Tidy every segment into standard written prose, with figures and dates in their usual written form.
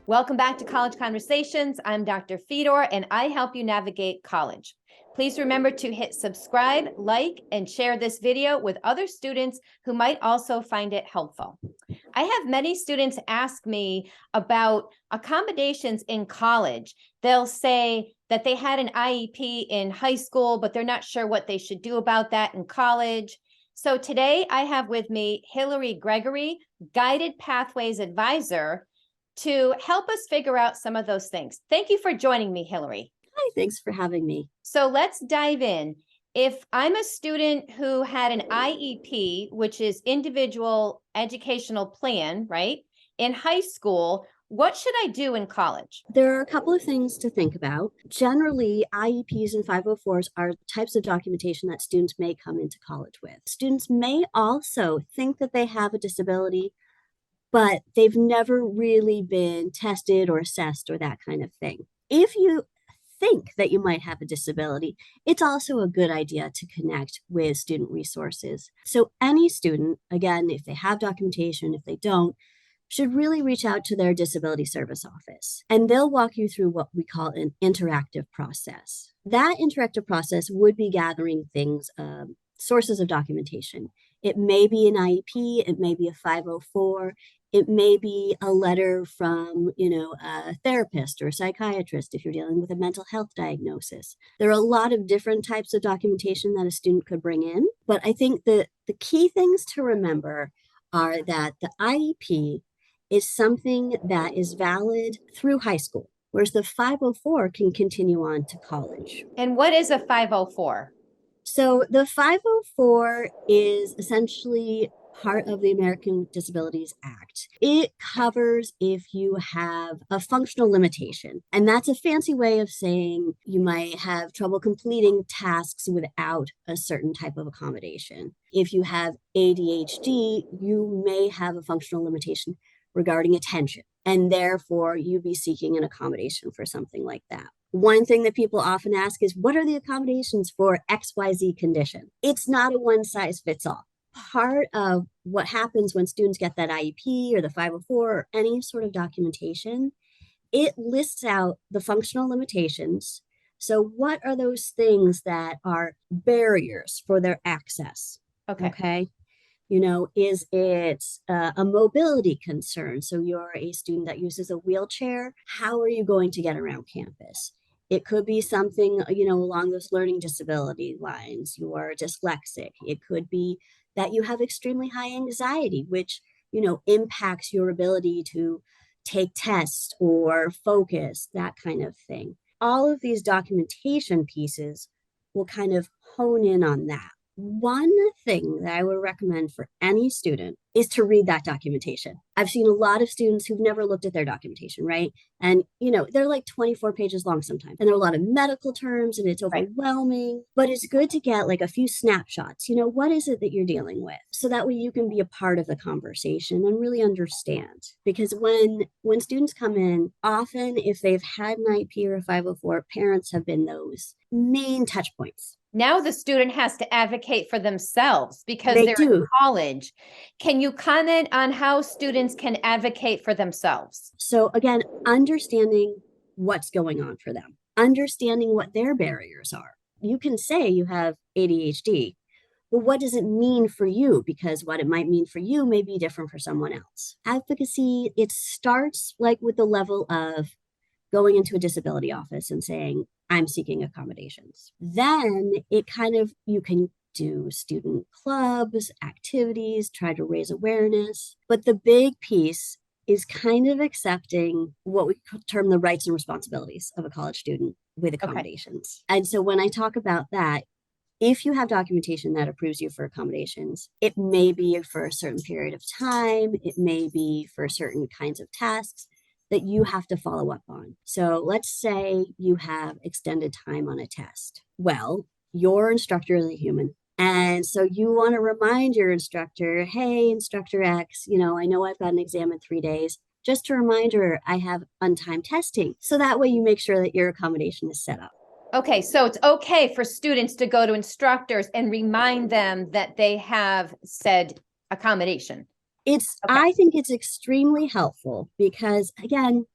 Welcome back to College Conversations. I'm Dr. Fedor, and I help you navigate college. Please remember to hit subscribe, like, and share this video with other students who might also find it helpful. I have many students ask me about accommodations in college. They'll say that they had an IEP in high school, but they're not sure what they should do about that in college. So today I have with me Hillary Gregory, Guided Pathways Advisor, to help us figure out some of those things. Thank you for joining me, Hillary. Hi, thanks for having me. So let's dive in. If I'm a student who had an IEP, which is individual educational plan, right, in high school, what should I do in college? There are a couple of things to think about. Generally, IEPs and 504s are types of documentation that students may come into college with. Students may also think that they have a disability, but they've never really been tested or assessed or that kind of thing. If you think that you might have a disability, it's also a good idea to connect with student resources. So any student, again, if they have documentation, if they don't, should really reach out to their disability service office, and they'll walk you through what we call an interactive process. That interactive process would be gathering things, sources of documentation. It may be an IEP, it may be a 504, it may be a letter from, a therapist or a psychiatrist if you're dealing with a mental health diagnosis. There are a lot of different types of documentation that a student could bring in, but I think the key things to remember are that the IEP is something that is valid through high school, whereas the 504 can continue on to college. And what is a 504? So the 504 is essentially part of the American Disabilities Act. It covers if you have a functional limitation, and that's a fancy way of saying you might have trouble completing tasks without a certain type of accommodation. If you have ADHD, you may have a functional limitation regarding attention, and therefore you'd be seeking an accommodation for something like that. One thing that people often ask is, what are the accommodations for XYZ condition? It's not a one size fits all. Part of what happens when students get that IEP or the 504 or any sort of documentation, it lists out the functional limitations. So what are those things that are barriers for their access? Okay. Is it a mobility concern? So you're a student that uses a wheelchair. How are you going to get around campus? It could be something, along those learning disability lines. You are dyslexic. It could be that you have extremely high anxiety, which, impacts your ability to take tests or focus, that kind of thing. All of these documentation pieces will kind of hone in on that. One thing that I would recommend for any student is to read that documentation. I've seen a lot of students who've never looked at their documentation, right? And, they're like 24 pages long sometimes. And there are a lot of medical terms and it's overwhelming, but it's good to get like a few snapshots. What is it that you're dealing with? So that way you can be a part of the conversation and really understand. Because when students come in, often if they've had an IEP or a 504, parents have been those main touch points. Now the student has to advocate for themselves because they're in college. Can you comment on how students can advocate for themselves? So again, understanding what's going on for them, understanding what their barriers are. You can say you have ADHD, but what does it mean for you? Because what it might mean for you may be different for someone else. Advocacy, it starts like with the level of going into a disability office and saying, I'm seeking accommodations. Then you can do student clubs, activities, try to raise awareness. But the big piece is kind of accepting what we term the rights and responsibilities of a college student with accommodations. Okay. And so when I talk about that, if you have documentation that approves you for accommodations, it may be for a certain period of time, it may be for certain kinds of tasks that you have to follow up on. So let's say you have extended time on a test. Well, your instructor is a human. And so you want to remind your instructor, hey, Instructor X, I know I've got an exam in 3 days. Just a reminder, I have untimed testing. So that way you make sure that your accommodation is set up. Okay, so it's okay for students to go to instructors and remind them that they have said accommodation. I think it's extremely helpful because, again,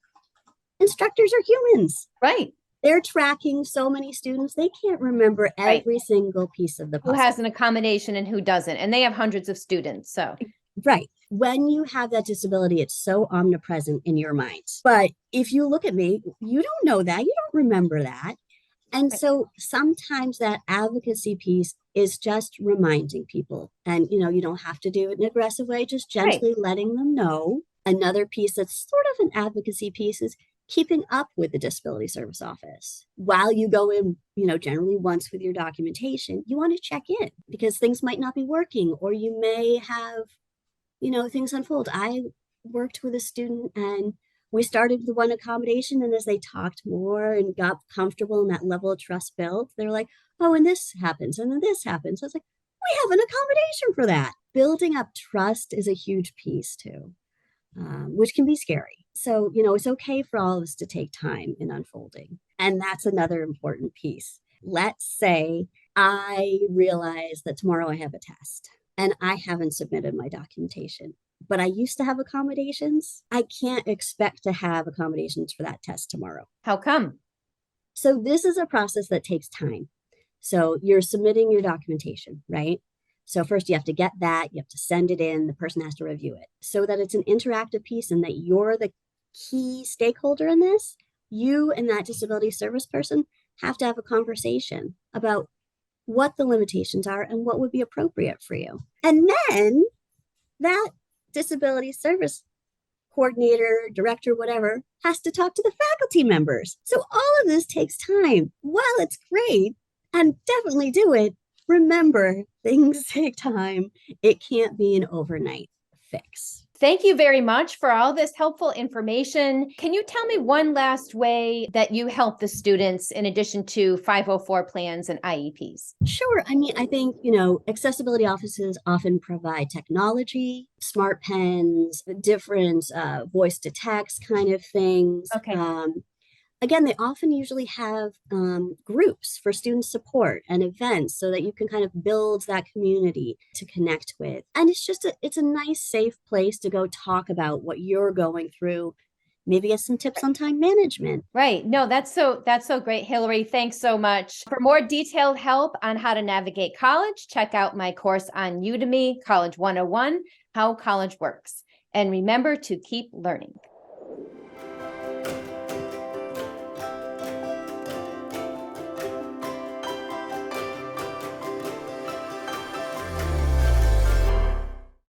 Instructors are humans. Right. They're tracking so many students, they can't remember every single piece of the Who puzzle. has an accommodation and who doesn't? And they have hundreds of students. So, Right. When you have that disability, it's so omnipresent in your mind. But if you look at me, you don't know that. You don't remember that. And so sometimes that advocacy piece is just reminding people. And, you don't have to do it in an aggressive way, just gently letting them know. Another piece that's sort of an advocacy piece is keeping up with the Disability Service Office. While you go in, generally once with your documentation, you want to check in because things might not be working, or you may have, things unfold. I worked with a student and we started with one accommodation, and as they talked more and got comfortable and that level of trust built, they're like, oh, and this happens, and then this happens. I was like, we have an accommodation for that. Building up trust is a huge piece too, which can be scary. So, it's okay for all of us to take time in unfolding. And that's another important piece. Let's say I realize that tomorrow I have a test and I haven't submitted my documentation, but I used to have accommodations. I can't expect to have accommodations for that test tomorrow. How come? So this is a process that takes time. So you're submitting your documentation, right? So first you have to get that, you have to send it in, the person has to review it so that it's an interactive piece and that you're the key stakeholder in this. You and that disability service person have to have a conversation about what the limitations are and what would be appropriate for you. And then that disability service coordinator, director, whatever, has to talk to the faculty members. So all of this takes time. While it's great and definitely do it, remember things take time. It can't be an overnight fix. Thank you very much for all this helpful information. Can you tell me one last way that you help the students in addition to 504 plans and IEPs? Sure. I think, accessibility offices often provide technology, smart pens, different voice to text kind of things. Okay. Again, they often usually have groups for student support and events so that you can kind of build that community to connect with. And it's a nice, safe place to go talk about what you're going through. Maybe get some tips on time management. Right. No, that's so great, Hillary. Thanks so much. For more detailed help on how to navigate college, check out my course on Udemy, College 101, How College Works. And remember to keep learning.